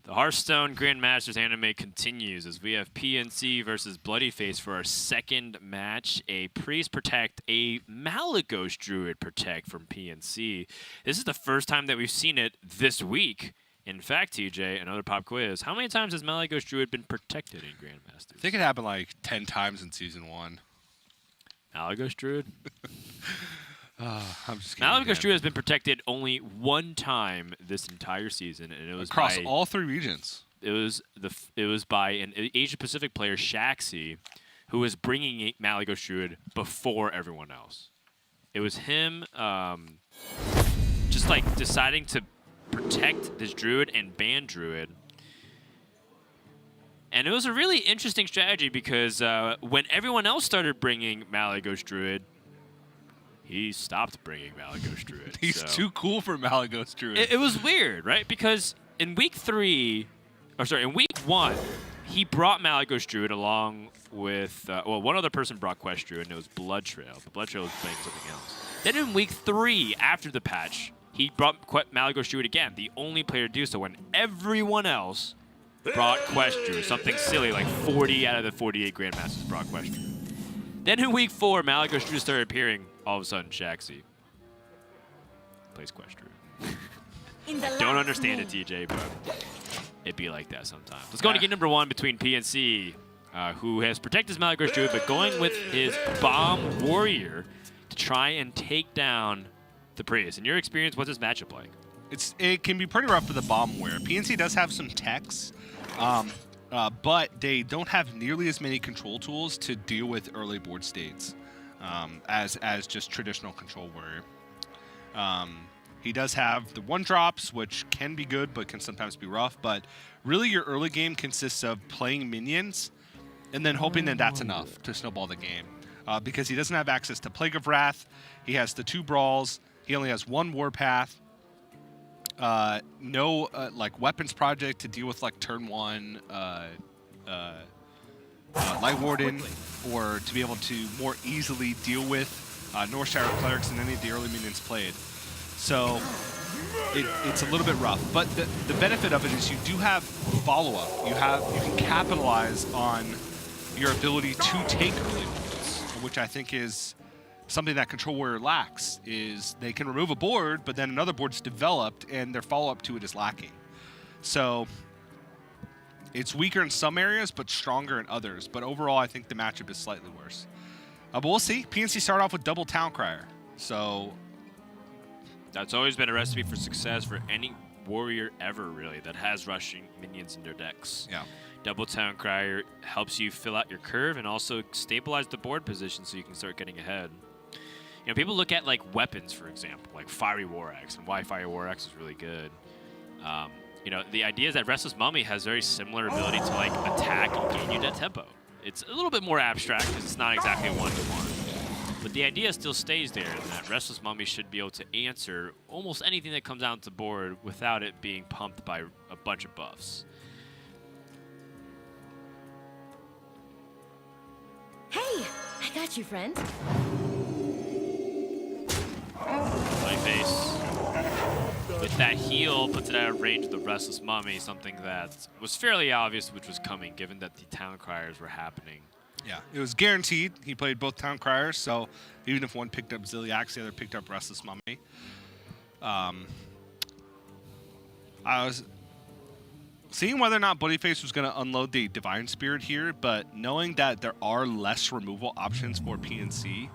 The Hearthstone Grandmasters anime continues as we have PNC versus Bloodyface for our second match. A Priest protect, a Malagos Druid protect from PNC. This is the first time that we've seen it this week. In fact, TJ, another pop quiz. How many times has Malagos Druid been protected in Grandmasters? I think it happened like 10 times in Season 1. Malagos Druid? I'm just kidding. Malagos Druid has been protected only one time this entire season, and it was across by, all 3 regions. It was by an Asia Pacific player, Shaxi, who was bringing Malagos Druid before everyone else. It was him just like deciding to protect this Druid and ban Druid. And it was a really interesting strategy because when everyone else started bringing Malagos Druid, he stopped bringing Malagos Druid. He's too cool for Malagos Druid. It was weird, right? Because in week 1, he brought Malagos Druid along with, one other person brought Quest Druid, and it was Blood Trail. But Blood Trail was playing something else. Then in week 3, after the patch, he brought Malagos Druid again, the only player to do so when everyone else brought Quest Druid. Something silly like 40 out of the 48 Grandmasters brought Quest Druid. Then in week 4, Malagos Druid started appearing. All of a sudden, Shaxi plays Quest Druid. I don't understand it, TJ, but it'd be like that sometimes. Let's go into game number 1 between PNC, who has protected his Malagos Druid, but going with his Bomb Warrior to try and take down the Priest. In your experience, what's this matchup like? It can be pretty rough for the Bomb Warrior. PNC does have some techs, but they don't have nearly as many control tools to deal with early board states as just traditional Control Warrior. He does have the 1-drops, which can be good, but can sometimes be rough. But really, your early game consists of playing minions and then hoping that that's enough to snowball the game. Because he doesn't have access to Plague of Wrath. He has the 2 Brawls. He only has 1 Warpath. No like Weapons Project to deal with like turn 1 Light Warden, or to be able to more easily deal with Northshire Clerics and any of the early minions played. So it's a little bit rough, but the benefit of it is you do have follow-up. You can capitalize on your ability to take early points, which I think is something that Control Warrior lacks. Is they can remove a board, but then another board's developed and their follow-up to it is lacking. So it's weaker in some areas, but stronger in others. But overall, I think the matchup is slightly worse. But we'll see. PNC start off with double Town Crier. So that's always been a recipe for success for any warrior ever, really, that has rushing minions in their decks. Yeah. Double Town Crier helps you fill out your curve and also stabilize the board position so you can start getting ahead. You know, people look at like weapons, for example, like Fiery War Axe, and why Fiery War Axe is really good. You know, the idea is that Restless Mummy has very similar ability to like attack and gain you that tempo. It's a little bit more abstract because it's not exactly 1-to-1. But the idea still stays there, that Restless Mummy should be able to answer almost anything that comes out to the board without it being pumped by a bunch of buffs. Hey, I got you, friend. Bloodyface, with that heal, puts it out of range of the Restless Mummy, something that was fairly obvious which was coming, given that the Town Criers were happening. yeah, it was guaranteed. He played both Town Criers, so even if one picked up Ziliax, the other picked up Restless Mummy. I was seeing whether or not Bloodyface was going to unload the Divine Spirit here, but knowing that there are less removal options for PNC,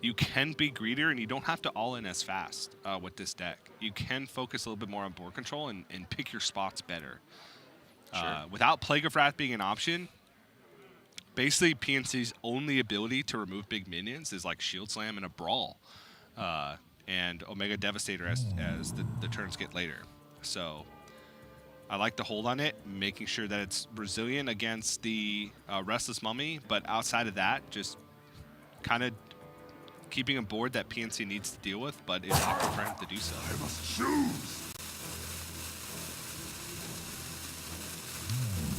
you can be greedier and you don't have to all-in as fast with this deck. You can focus a little bit more on board control and pick your spots better. Sure. Without Plague of Wrath being an option, basically PNC's only ability to remove big minions is like Shield Slam and a Brawl, and Omega Devastator as the turns get later. So I like to hold on it, making sure that it's resilient against the Restless Mummy, but outside of that, just kind of keeping a board that PNC needs to deal with, but it's awkward for him to do so. I must choose.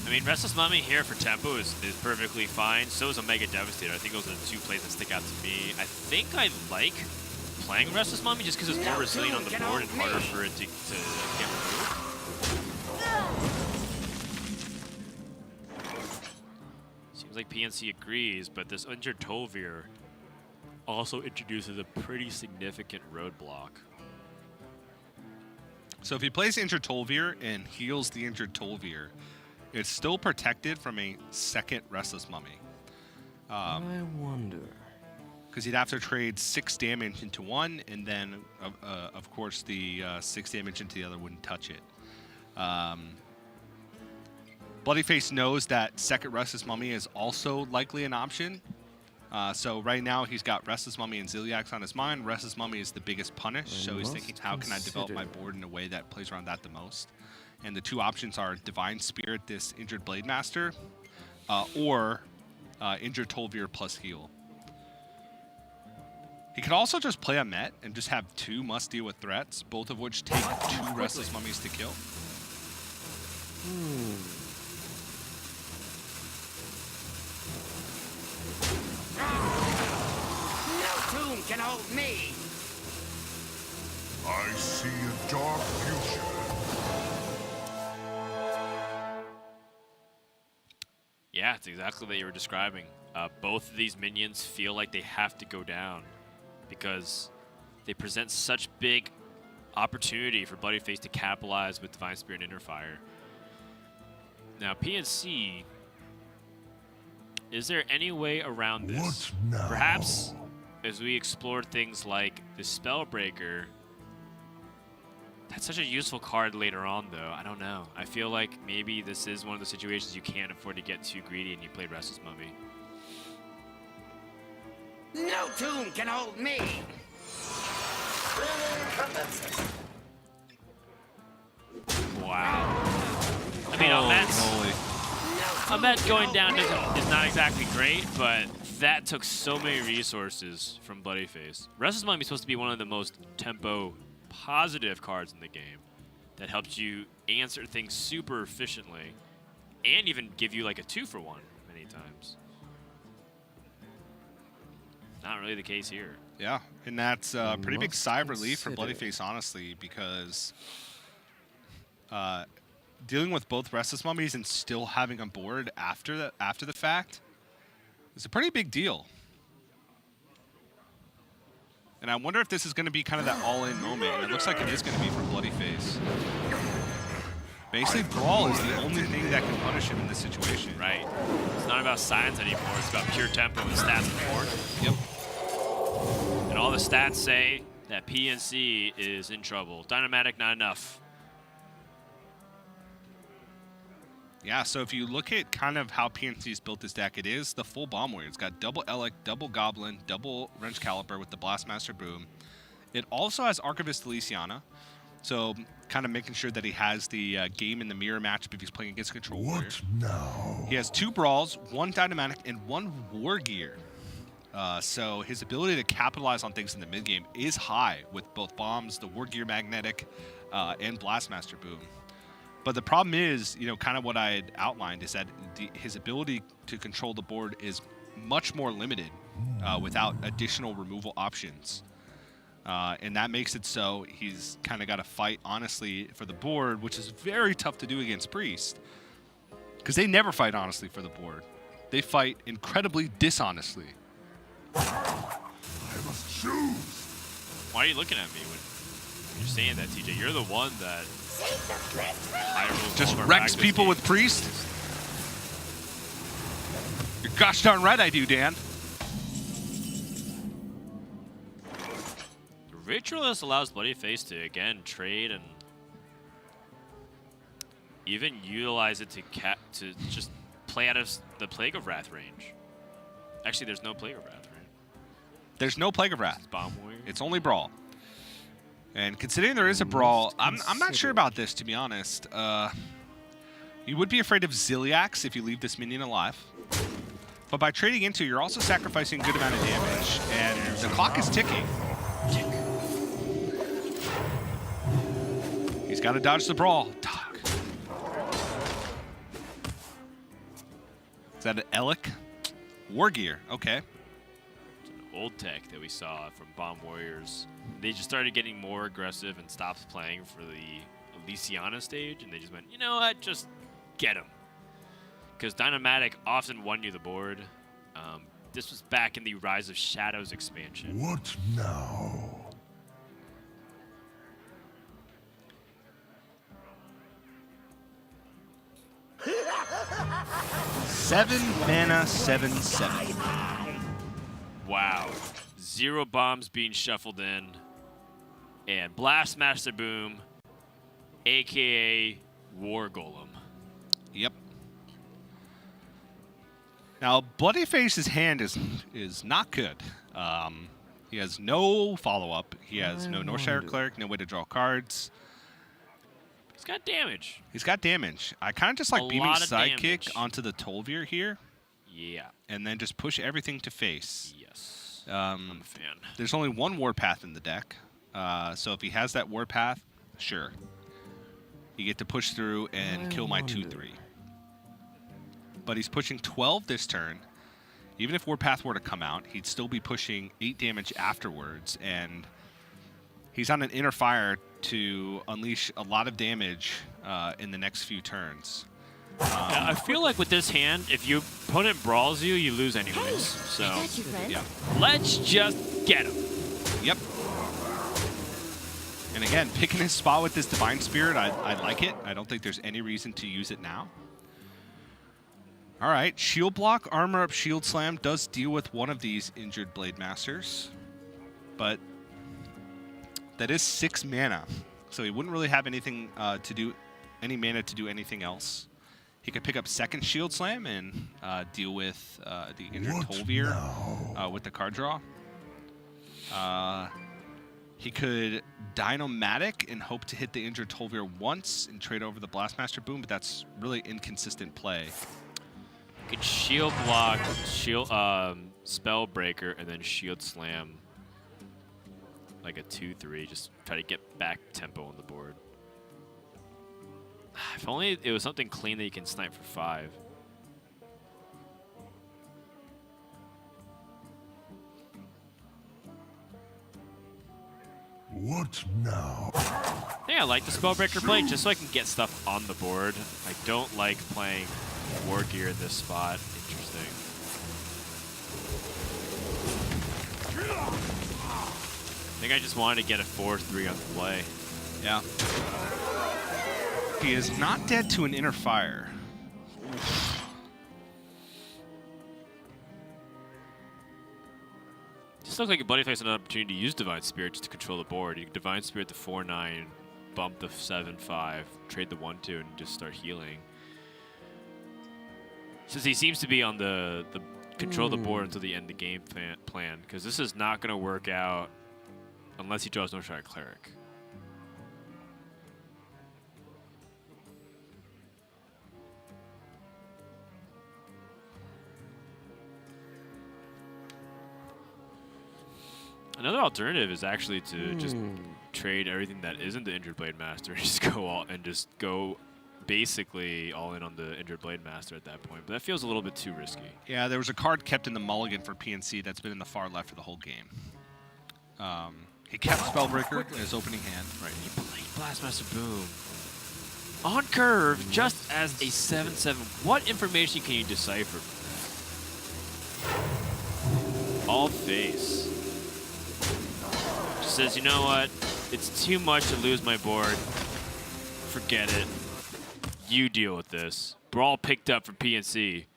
I mean, Restless Mummy here for tempo is perfectly fine. So is Omega Devastator. I think those are the 2 plays that stick out to me. I think I like playing Restless Mummy just because it's more resilient on the board and harder for it to get removed. like PNC agrees, but this injured Tolvir also introduces a pretty significant roadblock. So if he plays injured Tolvir and heals the injured Tolvir, it's still protected from a second Restless Mummy. I wonder. Because he'd have to trade 6 damage into one, and then, of course, the 6 damage into the other wouldn't touch it. Bloodyface knows that second Restless Mummy is also likely an option. So right now he's got Restless Mummy and Ziliax on his mind. Restless Mummy is the biggest punish, so he's thinking, how can I develop my board in a way that plays around that the most? And the two options are Divine Spirit this injured Blade Master, or injured Tolvir plus heal. He could also just play a Met and just have 2 must-deal with threats, both of which take 2 Restless Mummies to kill. No tomb can hold me! I see a dark future. Yeah, it's exactly what you were describing. Both of these minions feel like they have to go down because they present such big opportunity for Bloodyface to capitalize with Divine Spirit and Inner Fire. Now, PNC, is there any way around this? What now? Perhaps as we explore things like the Spellbreaker. That's such a useful card later on, though. I don't know. I feel like maybe this is one of the situations you can't afford to get too greedy and you play Restless Mummy. No tomb can hold me! Wow. I mean, Ahmet going down is not exactly great, but that took so many resources from Bloodyface. Restless Mummy is supposed to be one of the most tempo positive cards in the game that helps you answer things super efficiently and even give you like a 2-for-1 many times. Not really the case here. Yeah, and that's a pretty big sigh of relief for Bloodyface, honestly, because dealing with both Restless Mummies and still having a board after the fact is a pretty big deal. And I wonder if this is going to be kind of that all-in moment, and it looks like it is going to be for Bloodyface. Basically, Brawl is the only thing that can punish him in this situation. Right. It's not about science anymore. It's about pure tempo and stats on the board. Yep. And all the stats say that PNC is in trouble. Dynamatic, not enough. Yeah, so if you look at kind of how PNC's built this deck, it is the full Bomb Warrior. It's got double Elec, double Goblin, double Wrench Caliper with the Blastmaster Boom. It also has Archivist Elysiana, so kind of making sure that he has the game in the mirror matchup if he's playing against Control Warrior. What now? He has 2 Brawls, 1 Dynamatic, and 1 War Gear. So his ability to capitalize on things in the mid-game is high with both bombs, the War Gear Magnetic, and Blastmaster Boom. But the problem is, you know, kind of what I had outlined is that his ability to control the board is much more limited without additional removal options. And that makes it so he's kind of got to fight honestly for the board, which is very tough to do against Priest. Because they never fight honestly for the board. They fight incredibly dishonestly. I must choose. Why are you looking at me when you're saying that, TJ? You're the one that Just wrecks people with Priest? You're gosh darn right I do, Dan. The Ritualist allows Bloodyface to, again, trade and even utilize it to just play out of the Plague of Wrath range. Actually, there's no Plague of Wrath, right? There's no Plague of Wrath. It's Bomb Warrior. It's only Brawl. And considering there is a Brawl, I'm not sure about this, to be honest. You would be afraid of Ziliax if you leave this minion alive. But by trading into, you're also sacrificing a good amount of damage. And the clock is ticking. He's got to dodge the Brawl. Talk. Is that an Elec? War Gear. Okay. Old tech that we saw from Bomb Warriors. They just started getting more aggressive and stopped playing for the Elysiana stage, and they just went, you know what, just get him. because Dynamatic often won you the board. This was back in the Rise of Shadows expansion. What now? 7 mana, 7/7. Wow. 0 bombs being shuffled in. And Blastmaster Boom, a.k.a. War Golem. Yep. Now, Bloodyface's hand is not good. He has no follow-up. He has no Northshire Cleric, no way to draw cards. He's got damage. He's got damage. I kind of just like beaming lot of Sidekick damage. onto the Tolvir here, Yeah. and then just push everything to face. Yes. I'm a fan. There's only one Warpath in the deck, so if he has that Warpath, sure. You get to push through and kill my 2/3. But he's pushing 12 this turn. Even if Warpath were to come out, he'd still be pushing 8 damage afterwards, and he's on an Inner Fire to unleash a lot of damage in the next few turns. Yeah, I feel like with this hand, if your opponent brawls you, you lose anyways. Hey, So I got you, friend. Yeah. let's just get him. Yep. And again, picking his spot with this Divine Spirit, I like it. I don't think there's any reason to use it now. All right, Shield Block, Armor Up, Shield Slam does deal with one of these injured Blade Masters, but that is 6 mana, so he wouldn't really have anything to do, any mana to do anything else. He could pick up second Shield Slam and deal with the injured What Tolvir now? with the card draw. He could Dynomatic and hope to hit the injured Tolvir once and trade over the Blastmaster Boom, but that's really inconsistent play. You could shield block, shield Spellbreaker, and then shield slam like a 2/3. Just try to get back tempo on the board. If only it was something clean that you can snipe for 5. What now? I think I like the Spellbreaker play just so I can get stuff on the board. I don't like playing War Gear in this spot. Interesting. I think I just wanted to get a 4/3 on the play. Yeah. He is not dead to an Inner Fire. Just looks like a Bloodyface had an opportunity to use Divine Spirit just to control the board. You can Divine Spirit the 4/9, bump the 7/5, trade the 1/2, and just start healing. Since he seems to be on the control the board until the end of the game plan, because this is not going to work out unless he draws Northshire Cleric. Another alternative is actually to just trade everything that isn't the Injured Blade Master and just go basically all in on the Injured Blade Master at that point. But that feels a little bit too risky. Yeah, there was a card kept in the mulligan for PNC that's been in the far left for the whole game. He kept Spellbreaker in his opening hand. Right, he played Blastmaster Boom. On curve, just as a 7/7, what information can you decipher? All face. Just says, you know what? It's too much to lose my board. Forget it. You deal with this. Brawl picked up for PNC.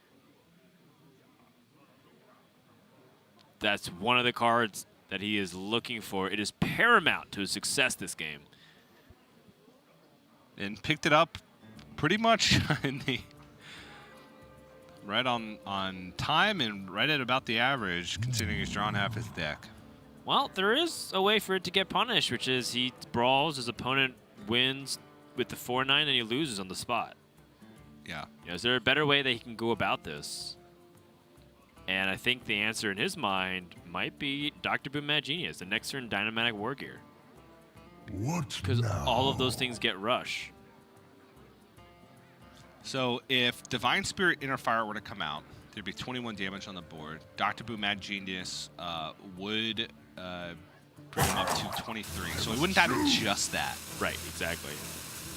That's one of the cards that he is looking for. It is paramount to his success this game. And picked it up pretty much in the right on time and right at about the average, considering he's drawn half his deck. Well, there is a way for it to get punished, which is he brawls, his opponent wins with the 4/9, and he loses on the spot. Yeah. Is there a better way that he can go about this? And I think the answer in his mind might be Dr. Boom Mad Genius, the next turn Dynamatic War Gear. What Because now? all of those things get rush. So if Divine Spirit Inner Fire were to come out, there'd be 21 damage on the board. Dr. Boom Mad Genius would bring him up to 23. So he wouldn't have just that. Right, exactly.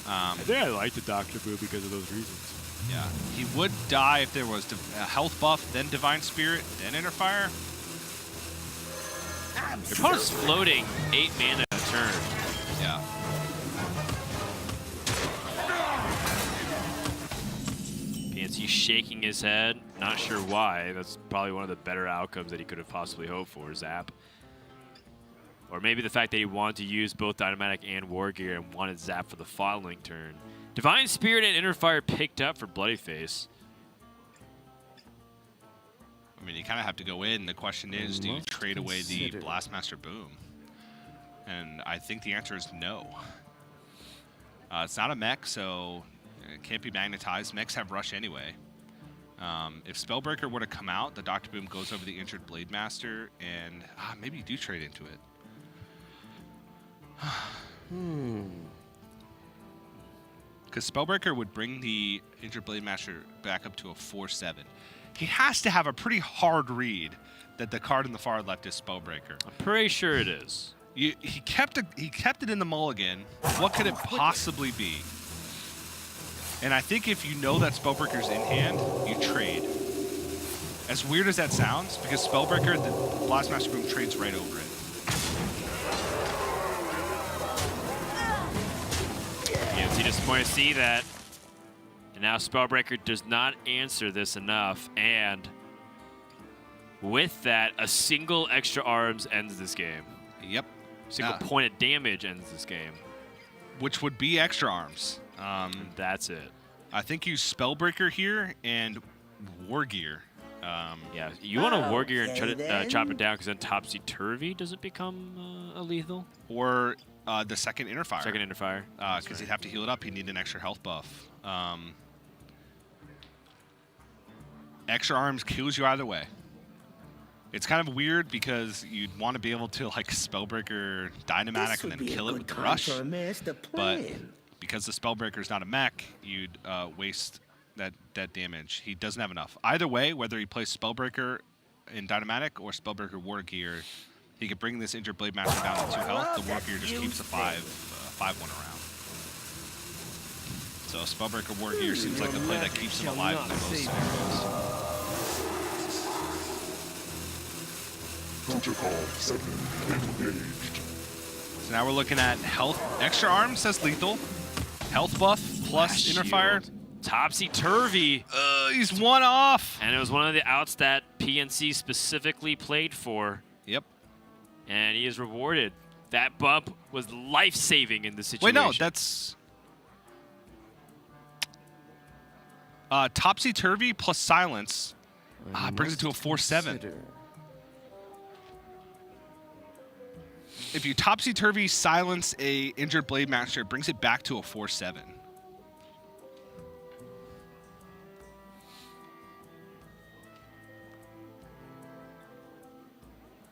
Um, I think I like the Dr. Boo because of those reasons. Yeah, he would die if there was a health buff, then Divine Spirit, then Inner Fire. Your opponent's floating 8 mana a turn. Yeah. PNC shaking his head, not sure why. That's probably one of the better outcomes that he could have possibly hoped for, Zap. Or maybe the fact that he wanted to use both Dynamatic and War Gear and wanted Zap for the following turn. Divine Spirit and Inner Fire picked up for Bloodyface. I mean, you kind of have to go in. The question is, do you trade away the Blastmaster Boom? And I think the answer is no. It's not a mech, so it can't be magnetized. Mechs have rush anyway. If Spellbreaker were to come out, the Dr. Boom goes over the injured Blade Master, and maybe you do trade into it. Because Spellbreaker would bring the injured Blade Master back up to a 4/7. He has to have a pretty hard read that the card in the far left is Spellbreaker. I'm pretty sure it is. He kept it in the mulligan. What could it possibly be? And I think if you know that Spellbreaker's in hand, you trade. As weird as that sounds, because Spellbreaker, the Blastmaster Boom trades right over it. PNC disappointed to see that. And now Spellbreaker does not answer this enough. And with that, a single extra arms ends this game. Yep. Single point of damage ends this game. Which would be extra arms. And that's it. I think use Spellbreaker here and War Gear. Yeah, you want to War Gear and try to chop it down because then Topsy-Turvy doesn't become a lethal. Or the second Inner Fire. Second Inner Fire. Because he'd have to heal it up. He'd need an extra health buff. Extra arms kills you either way. It's kind of weird because you'd want to be able to like Spellbreaker Dynamatic and then kill it with the Rush. But because the Spellbreaker is not a mech, you'd waste that damage. He doesn't have enough. Either way, whether he plays Spellbreaker in Dynamatic or Spellbreaker War Gear, he could bring this injured Blade Master down to 2 health. The War Gear just keeps the 5/1 around. So Spellbreaker War Gear seems like the play that keeps him alive in most scenarios. Protocol 7 engaged. So now we're looking at health. Extra arm says lethal. Health buff plus Inner Fire. Topsy-Turvy. He's 1 off. And it was one of the outs that PNC specifically played for. Yep. And he is rewarded. That bump was life-saving in this situation. Wait, no, that's... Topsy-Turvy plus Silence brings it to a 4/7. If you Topsy-Turvy silence a injured Blade Master, it brings it back to a 4/7.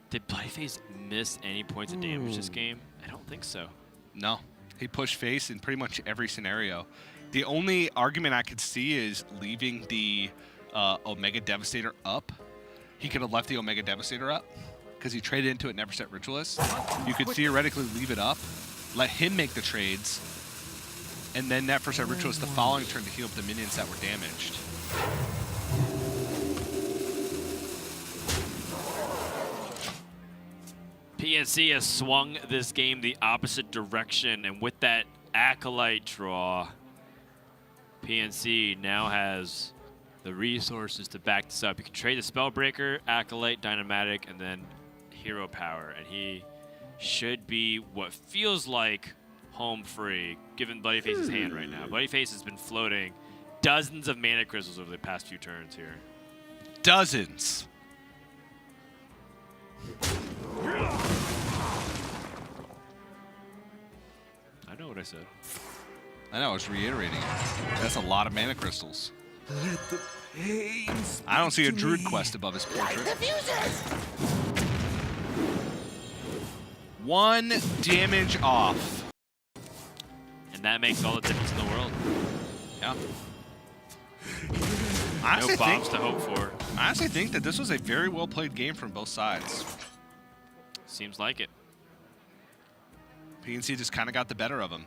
Did Bloodyface miss any points of damage this game? I don't think so. No. He pushed face in pretty much every scenario. The only argument I could see is leaving the Omega Devastator up. He could have left the Omega Devastator up because he traded into it, never set Ritualist. You could theoretically leave it up, let him make the trades, and then never set Ritualist the following turn to heal up the minions that were damaged. PNC has swung this game the opposite direction, and with that Acolyte draw, PNC now has the resources to back this up. You can trade the Spellbreaker, Acolyte, Dynamatic, and then Hero Power, and he should be what feels like home free, given Bloodyface's hand right now. Bloodyface has been floating dozens of mana crystals over the past few turns here. Dozens. I know what I said. I know, I was reiterating it. That's a lot of mana crystals. I don't see a Druid quest above his portrait. 1 damage off. And that makes all the difference in the world. Yeah. No bombs to hope for. I honestly think that this was a very well played game from both sides. Seems like it. PNC just kind of got the better of him.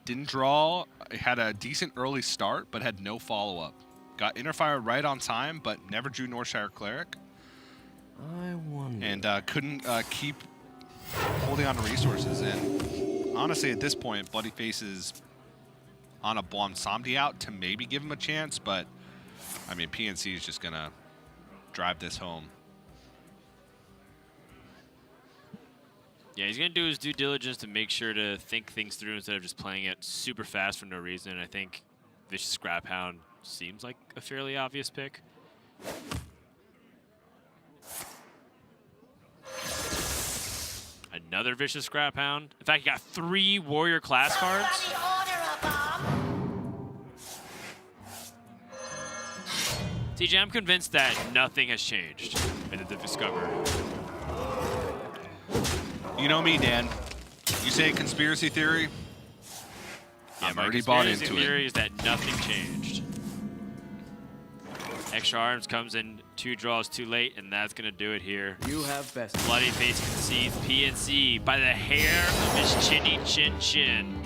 didn't draw. Had a decent early start, but had no follow-up. Got Interfire right on time, but never drew Northshire Cleric. I wonder. And couldn't keep holding on to resources. And honestly, at this point, Bloodyface is on a Blomsomdi out to maybe give him a chance, but I mean, PNC is just gonna drive this home. Yeah, he's going to do his due diligence to make sure to think things through instead of just playing it super fast for no reason. I think Vicious Scrap Hound seems like a fairly obvious pick. Another Vicious Scrap Hound. In fact, he got 3 Warrior class cards. TJ, I'm convinced that nothing has changed in the Discover. You know me, Dan. You say conspiracy theory, Yeah, I'm my already bought conspiracy into theory it. is that nothing changed. Extra Arms comes in 2 draws too late, and that's going to do it here. You have best. Bloodyface concedes PNC by the hair of his chinny chin chin.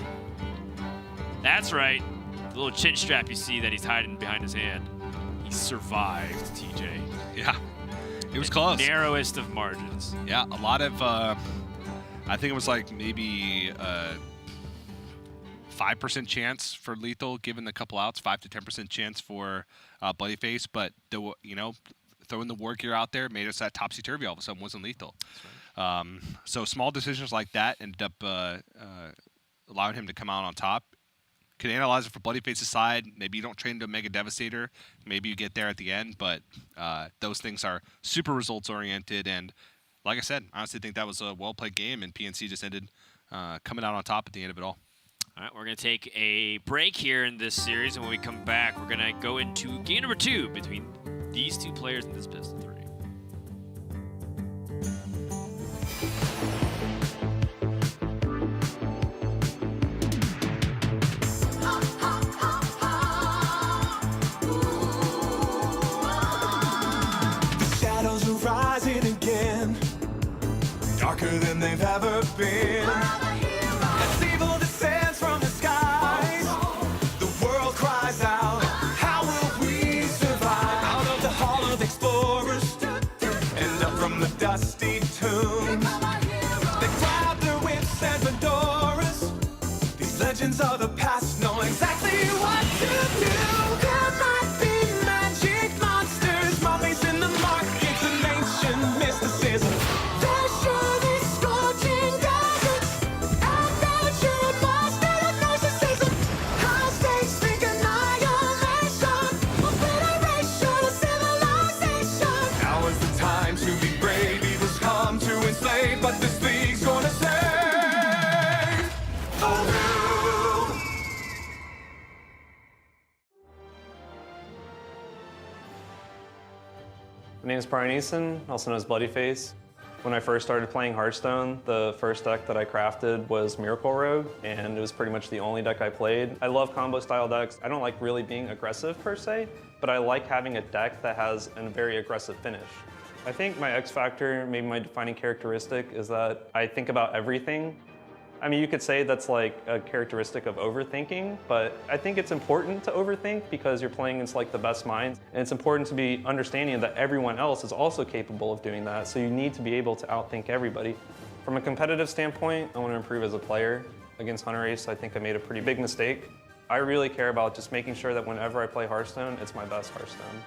That's right. The little chin strap you see that he's hiding behind his hand. He survived, TJ. Yeah, it was close. Narrowest of margins. Yeah, a lot of, I think it was like maybe 5% chance for lethal, given the couple outs, 5 to 10% chance for Bloodyface, but throwing the war gear out there made us that topsy-turvy all of a sudden, wasn't lethal. Right. So small decisions like that ended up allowing him to come out on top. Could analyze it for Bloodyface's side. Maybe you don't train into a Mega Devastator. Maybe you get there at the end, but those things are super results-oriented, and like I said, I honestly think that was a well-played game, and PNC just ended coming out on top at the end of it all. All right, we're going to take a break here in this series, and when we come back, we're going to go into game number 2 between these 2 players in this best of 3. The shadows are rising again, darker than they've ever been. As evil descends from the skies, the world cries out, how will we survive? Out of the hall of explorers, and up from the dusty tomb, they grab their whips and fedoras. These legends of the past know exactly what to do. There might be magic monsters, mummies in the markets, and ancient mysticism. There's surely scorching deserts, adventure, monster of narcissism. High stakes think annihilation, obliteration of civilization. Now is the time to be brave. Evil's come to enslave, but this league's gonna save the world. My name is Brian Easton, also known as Bloodyface. When I first started playing Hearthstone, the first deck that I crafted was Miracle Rogue, and it was pretty much the only deck I played. I love combo style decks. I don't like really being aggressive per se, but I like having a deck that has a very aggressive finish. I think my X factor, maybe my defining characteristic, is that I think about everything. I mean, you could say that's like a characteristic of overthinking, but I think it's important to overthink because you're playing against like the best minds, and it's important to be understanding that everyone else is also capable of doing that, so you need to be able to outthink everybody. From a competitive standpoint, I want to improve as a player. Against Hunter Ace, I think I made a pretty big mistake. I really care about just making sure that whenever I play Hearthstone, it's my best Hearthstone.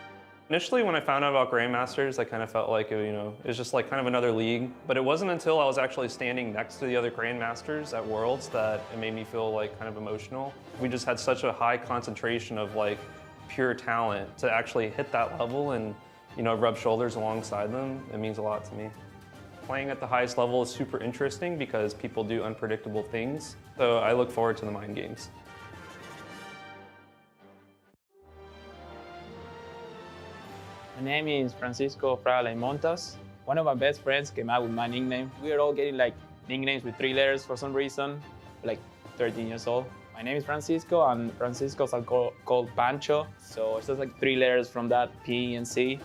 Initially, when I found out about Grandmasters, I kind of felt like, it was just like kind of another league. But it wasn't until I was actually standing next to the other Grandmasters at Worlds that it made me feel like kind of emotional. We just had such a high concentration of like pure talent to actually hit that level and, rub shoulders alongside them. It means a lot to me. Playing at the highest level is super interesting because people do unpredictable things. So I look forward to the mind games. My name is Francisco Frale Montas. One of my best friends came out with my nickname. We are all getting like nicknames with 3 letters for some reason, like 13 years old. My name is Francisco, and Francisco's are called Pancho. So it's just like 3 letters from that, P and C.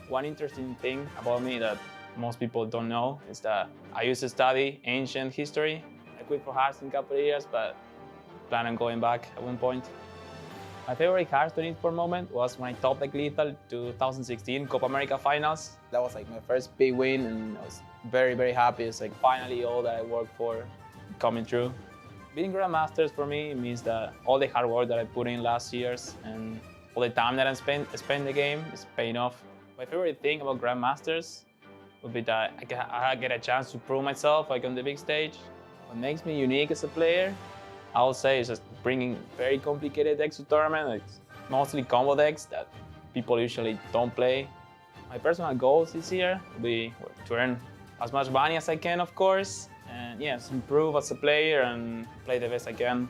One interesting thing about me that most people don't know is that I used to study ancient history. I quit for Hearthstone a couple of years, but plan on going back at one point. My favorite Hearthstone Esports moment was when I topped like Lethal 2016 Copa America Finals. That was like my first big win, and I was very, very happy. It's like finally all that I worked for coming true. Being Grandmasters for me means that all the hard work that I put in last years and all the time that I spent the game is paying off. My favorite thing about Grandmasters would be that I get a chance to prove myself like on the big stage. What makes me unique as a player, I would say, is just bringing very complicated decks to tournament, like mostly combo decks that people usually don't play. My personal goals this year will be to earn as much money as I can, of course, and yes, improve as a player and play the best I can.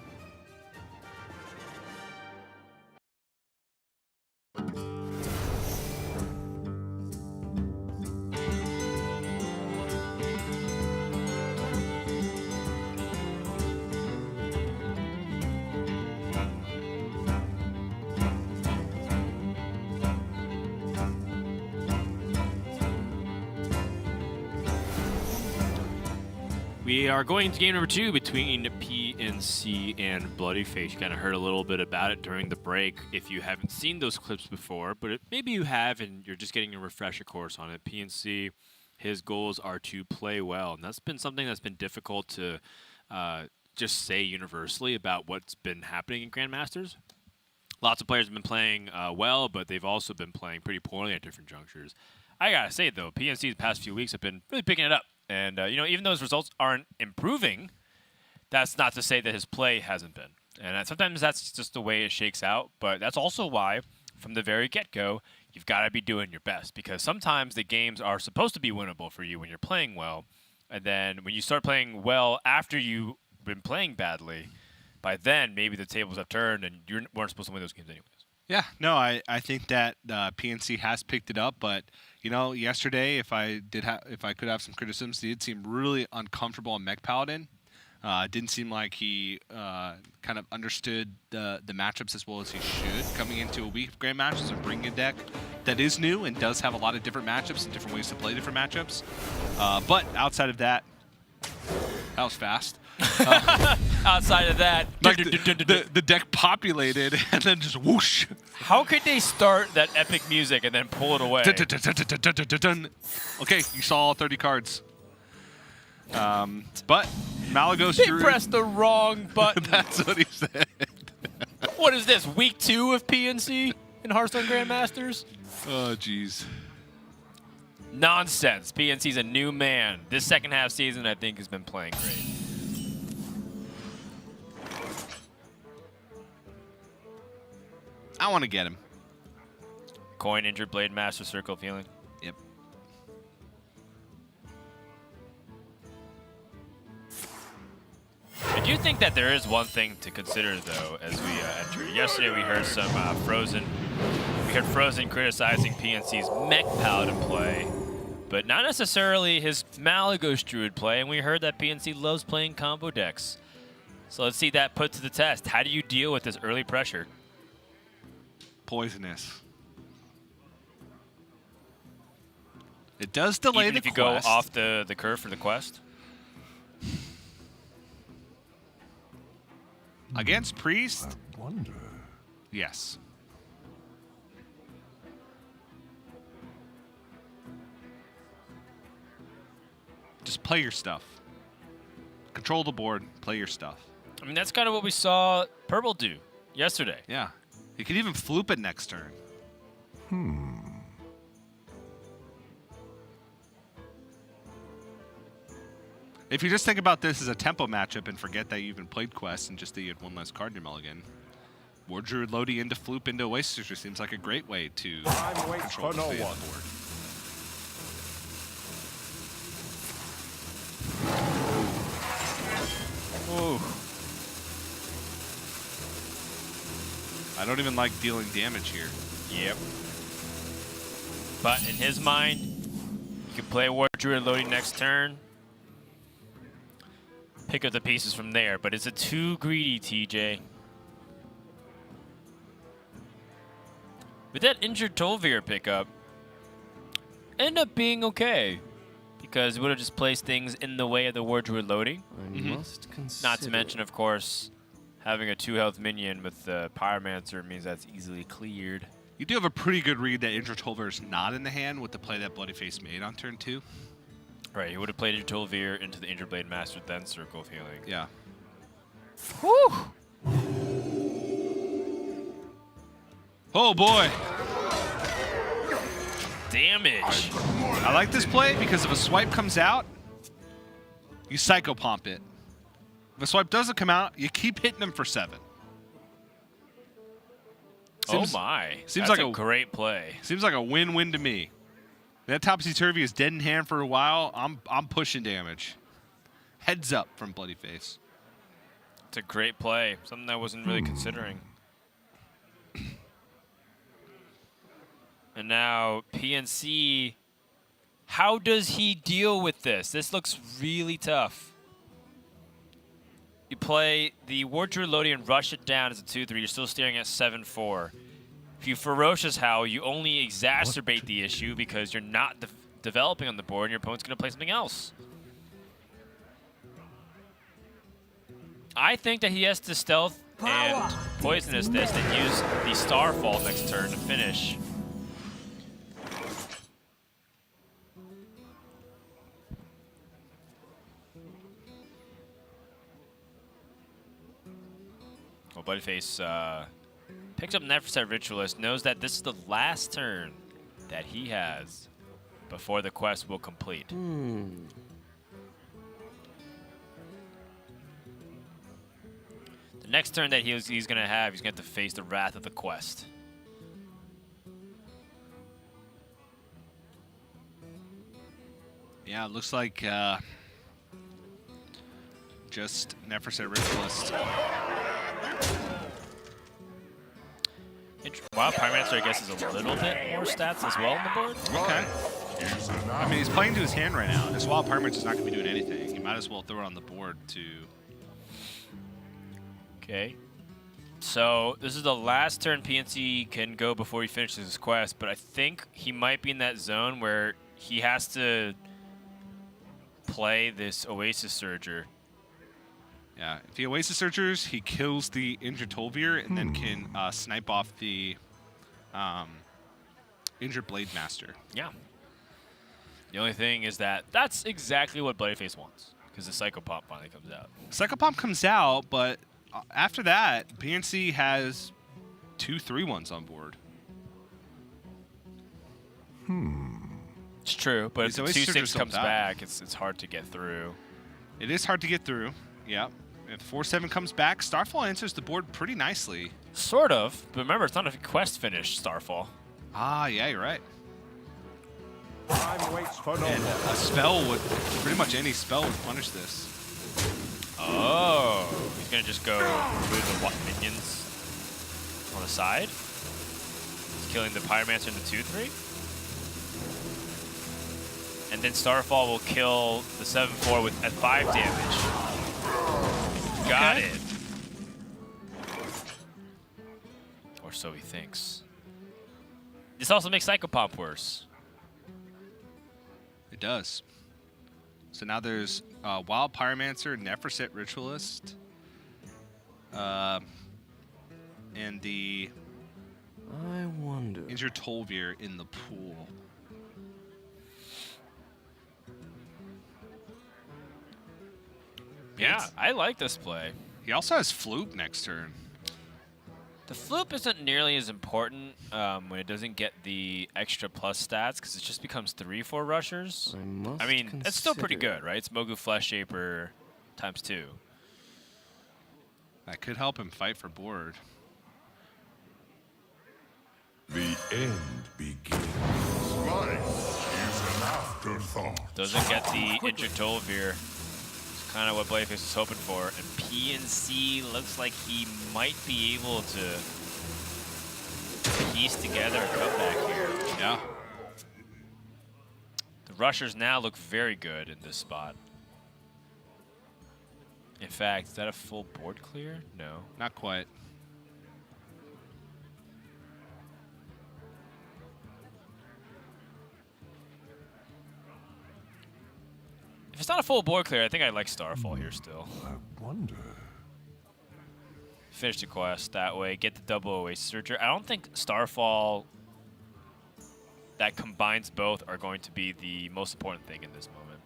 We are going to game number 2 between PNC and Bloodyface. You kind of heard a little bit about it during the break if you haven't seen those clips before, but maybe you have and you're just getting a refresher course on it. PNC, his goals are to play well, and that's been something that's been difficult to just say universally about what's been happening in Grandmasters. Lots of players have been playing well, but they've also been playing pretty poorly at different junctures. I gotta say, though, PNC the past few weeks have been really picking it up. And, even though his results aren't improving, that's not to say that his play hasn't been. And sometimes that's just the way it shakes out. But that's also why, from the very get-go, you've got to be doing your best. Because sometimes the games are supposed to be winnable for you when you're playing well. And then when you start playing well after you've been playing badly, by then maybe the tables have turned and you weren't supposed to win those games anyways. Yeah, no, I think that PNC has picked it up, but yesterday, if I could have some criticisms, he did seem really uncomfortable on Mech Paladin. Didn't seem like he kind of understood the matchups as well as he should coming into a week of Grandmasters and bringing a deck that is new and does have a lot of different matchups and different ways to play different matchups. But outside of that was fast. Outside of that, like the deck populated and then just whoosh. How could they start that epic music and then pull it away? Okay, you saw all 30 cards. But Malagos They Druid, pressed the wrong button. That's what he said. What is this, week 2 of PNC in Hearthstone Grandmasters? Oh, jeez. Nonsense. PNC's a new man. This second half season, I think, has been playing great. I want to get him. Coin injured Blade Master circle feeling. Yep. I do think that there is one thing to consider, though, as we enter. Yesterday, we heard some Frozen. We heard Frozen criticizing PNC's Mech Paladin play, but not necessarily his Malagos Druid play. And we heard that PNC loves playing combo decks. So let's see that put to the test. How do you deal with this early pressure? Poisonous. It does delay Even the if you quest. go off the curve for the quest? Against Priest? I wonder. Yes. Just play your stuff. Control the board, play your stuff. I mean, that's kind of what we saw Purple do yesterday. Yeah. You could even floop it next turn. If you just think about this as a tempo matchup and forget that you even played quests and just that you had one less card in your mulligan, War Druid loading into floop into Oasis just seems like a great way to control the speed of the board. Ooh. I don't even like dealing damage here. Yep. But in his mind, you can play War Druid loading next turn. Pick up the pieces from there, but is it too greedy, TJ? With that injured Tolvir pickup, ended up being okay. Because it would have just placed things in the way of the War Druid loading. I must consider. Not to mention, of course, Having a 2-health minion with the Pyromancer means that's easily cleared. You do have a pretty good read that Ingertolver is not in the hand with the play that Bloodyface made on turn 2. Right, he would have played Ingertolver into the Injured Blade Master, then Circle of Healing. Yeah. Whew! Oh boy! Damage! I like this play because if a swipe comes out, you Psychopomp it. If a swipe doesn't come out, you keep hitting them for 7. Oh my. Seems That's like a great play. Seems like a win-win to me. That Topsy-Turvy is dead in hand for a while. I'm pushing damage. Heads up from Bloodyface. It's a great play. Something I wasn't really considering. And now PNC, how does he deal with this? This looks really tough. You play the Wardrobe Lodian, rush it down as a 2-3. You're still staring at 7-4. If you Ferocious Howl, you only exacerbate the issue because you're not developing on the board and your opponent's going to play something else. I think that he has to stealth and poisonous this, then use the Starfall next turn to finish. Well, Bloodyface picks up Neverset Ritualist, knows that this is the last turn that he has before the quest will complete. The next turn that he's going to have, he's going to have to face the Wrath of the Quest. Yeah, it looks like just Neverset Ritualist. Wow, Pyromancer, I guess, is a little bit more stats as well on the board. Okay. I mean, he's playing to his hand right now. This Wild Pyromancer is not going to be doing anything. You might as well throw it on the board to... Okay. So this is the last turn PNC can go before he finishes his quest, but I think he might be in that zone where he has to play this Oasis Surger. Yeah, if he Oasis Searchers, he kills the Injured Tolvir and then can snipe off the Injured Blade Master. Yeah. The only thing is that that's exactly what Bloodyface wants, because the Psychopomp finally comes out. Psychopomp comes out, but after that, PNC has 2 3-1s on board. It's true, but if the Oasis 2-6 Surgers comes don't die. back, it's hard to get through. It is hard to get through. Yep. If 4-7 comes back, Starfall answers the board pretty nicely. Sort of, but remember, it's not a quest finish, Starfall. Ah, yeah, you're right. Time waits for no And one. a spell would, pretty much any spell would punish this. Oh, he's gonna just go remove the minions on the side. He's killing the Pyromancer in the 2-3. And then Starfall will kill the 7-4 with at 5 damage. Got it. Or so he thinks. This also makes Psychopomp worse. It does. So now there's Wild Pyromancer, Neverset Ritualist, and the I wonder. Injured Tolvir in the pool. Yeah, I like this play. He also has Floop next turn. The Floop isn't nearly as important when it doesn't get the extra plus stats, because it just becomes 3-4 rushers. I mean, that's still pretty good, right? It's Mogu Flesh Shaper times 2. That could help him fight for board. The end begins. Life is an afterthought. Doesn't get the Injured Tolvir. It's kind of what Bloodyface was hoping for. And PNC looks like he might be able to piece together a comeback here. Yeah. The rushers now look very good in this spot. In fact, is that a full board clear? No. Not quite. If it's not a full board clear, I think I like Starfall here still. I wonder. Finish the quest that way. Get the double Oasis Searcher. I don't think Starfall that combines both are going to be the most important thing in this moment.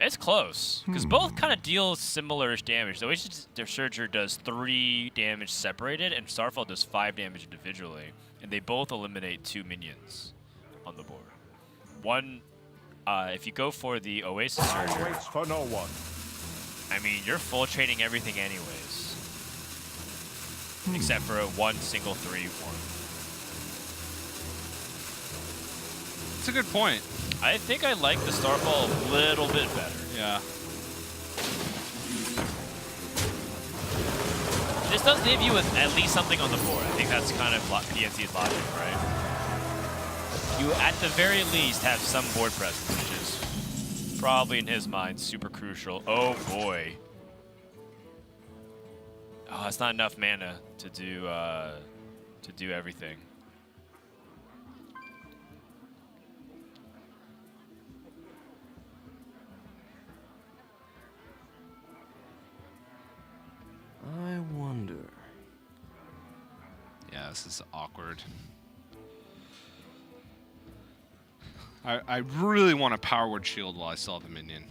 It's close, because both kind of deal similar-ish damage. The Oasis Searcher does 3 damage separated, and Starfall does 5 damage individually, and they both eliminate 2 minions on the board. One, if you go for the Oasis Searcher, Waits for no one. I mean, you're full trading everything anyways, except for a 1 single 3-1. It's a good point. I think I like the Starfall a little bit better. Yeah. This does leave you with at least something on the board. I think that's kind of PNC's logic, right? You, at the very least, have some board presence, which is probably, in his mind, super crucial. Oh, boy. Oh, that's not enough mana to do everything. I wonder. Yeah, this is awkward. I really want a Power Word Shield while I still have the minion.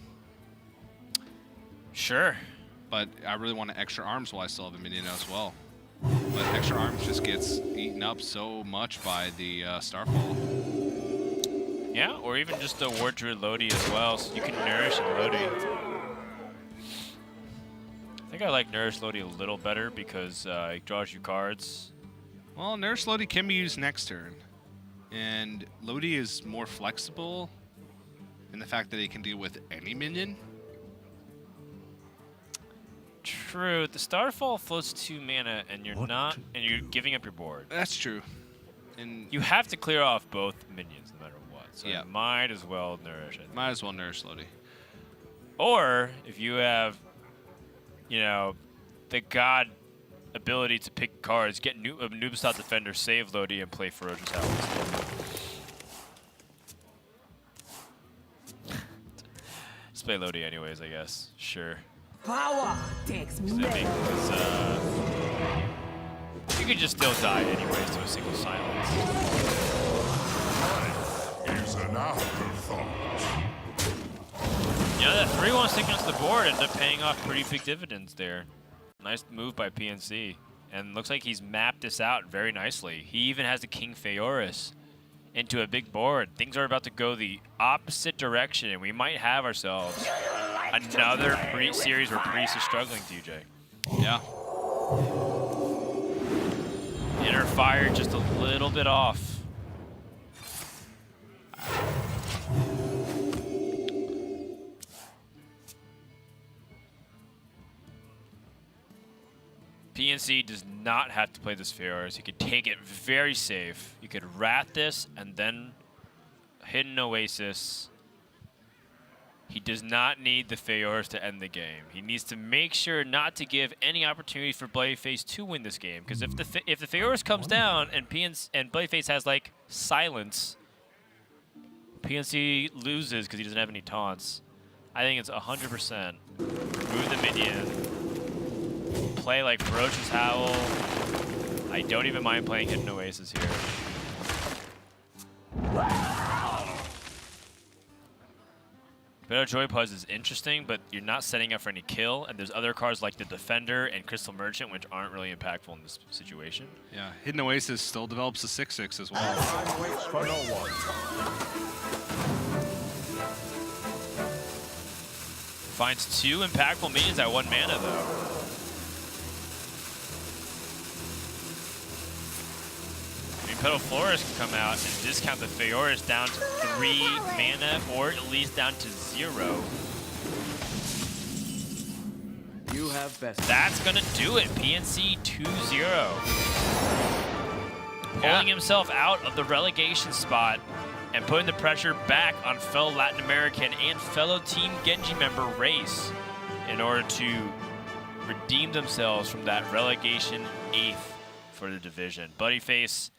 Sure. But I really want an Extra Arms while I still have the minion as well. But Extra Arms just gets eaten up so much by the Starfall. Yeah, or even just the War Druid Lodi as well, so you can nourish and Lodi. I think I like Nourish Lodi a little better because it draws you cards. Well, Nourish Lodi can be used next turn. And Lodi is more flexible in the fact that it can deal with any minion. True. The Starfall floats 2 mana, and you're you're giving up your board. That's true. And you have to clear off both minions no matter what. So yeah, you might as well nourish it. Might as well Nourish Lodi. Or if you have, you know, the god ability to pick cards, get Noobstop Defender, save Lodi, and play Ferocious Howl. Let's play Lodi anyways, I guess. Sure. Power takes me. You could just still die anyways to a single silence. Is an afterthought. Yeah, that 3-1 sticking to the board ended up paying off pretty big dividends there. Nice move by PNC. And looks like he's mapped this out very nicely. He even has the King Feoris into a big board. Things are about to go the opposite direction, and we might have ourselves another series where Priest is struggling, TJ. Yeah. Inner fire just a little bit off. PNC does not have to play this Feoris. He could take it very safe. You could Wrath this and then Hidden Oasis. He does not need the Feoris to end the game. He needs to make sure not to give any opportunity for Bloodyface to win this game. Because if the Feoris comes down and Bloodyface has like silence, PNC loses because he doesn't have any taunts. I think it's 100%. Move the minion. Play like Ferocious Howl. I don't even mind playing Hidden Oasis here. Better Joy Puzz is interesting, but you're not setting up for any kill, and there's other cards like the Defender and Crystal Merchant, which aren't really impactful in this situation. Yeah, Hidden Oasis still develops a 6/6 as well. Time waits for no one. Finds 2 impactful minions at 1 mana, though. Petal Florist can come out and discount the Feoris down to 3 mana, or at least down to 0. You have best. That's gonna do it. PNC 2-0. Pulling himself out of the relegation spot and putting the pressure back on fellow Latin American and fellow Team Genji member Race in order to redeem themselves from that relegation 8th for the division. Bloodyface,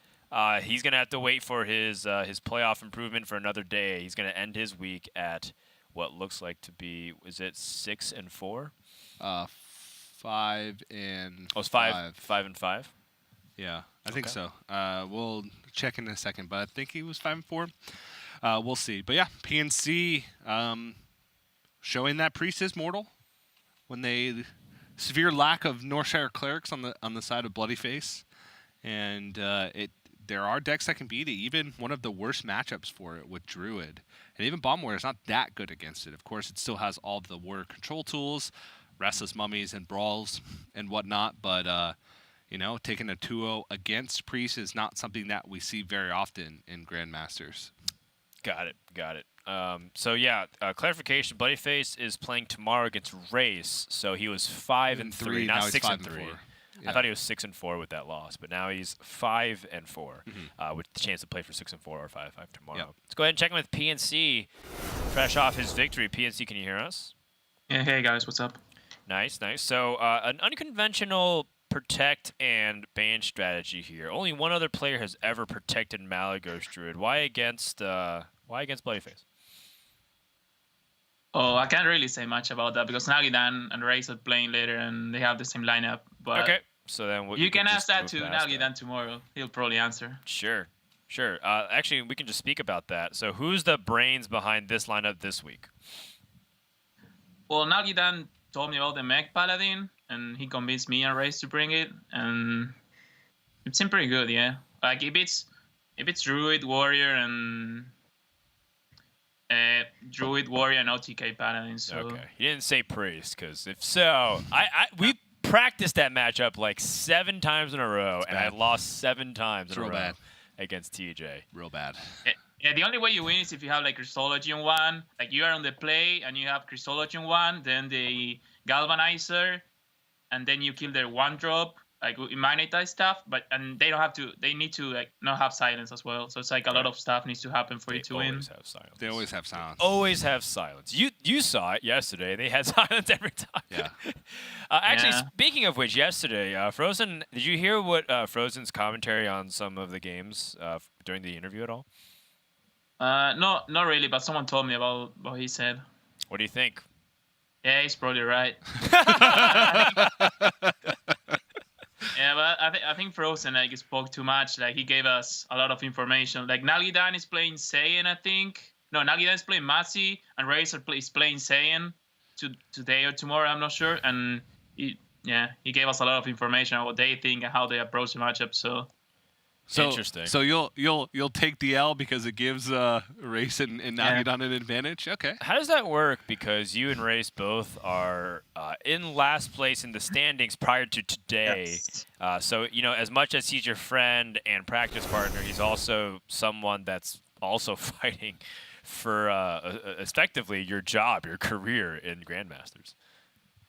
he's going to have to wait for his playoff improvement for another day. He's going to end his week at what looks like to be, is it 6-4? 5 and Oh, it's 5-5. Yeah, I think Okay. so. We'll check in a second, but I think he was 5-4. We'll see. But yeah, PNC showing that Priest is mortal when they severe lack of Northshire clerics on the side of Bloodyface, and there are decks that can beat it. Even one of the worst matchups for it with Druid, and even Bomb Warrior is not that good against it. Of course, it still has all the warrior control tools, Restless Mummies and Brawls and whatnot, but taking a 2-0 against Priest is not something that we see very often in Grandmasters. Got it. So yeah, clarification. Bloodyface is playing tomorrow against Race. So he was 5-3, not 6-3. Yeah. I thought he was 6-4 with that loss, but now he's 5-4, with the chance to play for 6-4 or 5-5 tomorrow. Yep. Let's go ahead and check in with PNC, fresh off his victory. PNC, can you hear us? Yeah, hey guys, what's up? Nice. So an unconventional protect and ban strategy here. Only one other player has ever protected Malagos Druid. Why against Bloodyface? Oh, I can't really say much about that because Nagidan and Race are playing later and they have the same lineup. But Okay. So then you can ask just that move to past Nagidan that. tomorrow. He'll probably answer. Sure. Actually, we can just speak about that. So who's the brains behind this lineup this week? Well, Nagidan told me about the Mech Paladin and he convinced me and Race to bring it, and it seemed pretty good, yeah. Like if it's Druid Warrior and OTK Paladin. So Okay. You didn't say Priest, because if so, we practiced that matchup like 7 times in a row, and I bad. lost 7 times in a real row bad. against TJ. Real bad. yeah, the only way you win is if you have like Christology on one, like you are on the play and you have Christology on one, then the Galvanizer, and then you kill their 1-drop, like Immagnetize stuff, and they don't have to. They need to like not have silence as well. So it's like a lot of stuff needs to happen for you to win. They always have silence. Always have silence. You saw it yesterday. They had silence every time. Yeah. Actually, Yeah. speaking of which, yesterday, Frozen. Did you hear what Frozen's commentary on some of the games during the interview at all? No, not really. But someone told me about what he said. What do you think? Yeah, he's probably right. Yeah, but I think Frozen like spoke too much. Like he gave us a lot of information. Like Nagidan is playing Saiyan, I think. No, Nagidan is playing Masi, and Razor is playing Saiyan today or tomorrow. I'm not sure. And he gave us a lot of information on what they think and how they approach the matchup. So Interesting. So you'll take the L because it gives Race and Nagidan an advantage. Okay. How does that work? Because you and Race both are in last place in the standings prior to today. Yes. So as much as he's your friend and practice partner, he's also someone that's also fighting for effectively your job, your career in Grandmasters.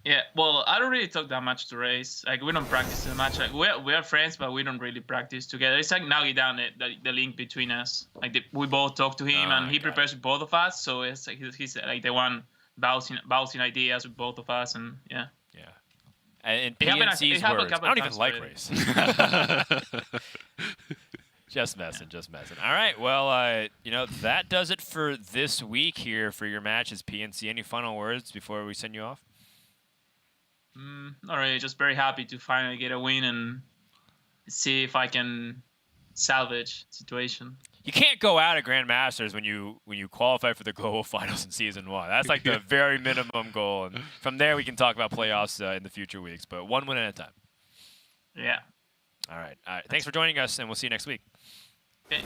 yeah, well, I don't really talk that much to Race. Like we don't practice that much. Like we are friends, but we don't really practice together. It's like Nagidan, the link between us. Like we both talk to him, and he prepares with both of us. So it's like he's like the one bouncing ideas with both of us, and yeah. Yeah. And in It happened- PNC's it happened a words, couple I of don't even times like Race. Just messing. All right, well, that does it for this week here for your matches, PNC. Any final words before we send you off? Not really. Just very happy to finally get a win and see if I can salvage the situation. You can't go out at Grandmasters when you qualify for the global finals in season 1. That's like the very minimum goal, and from there we can talk about playoffs in the future weeks. But one win at a time. Yeah. All right. Thanks for joining us, and we'll see you next week. Okay.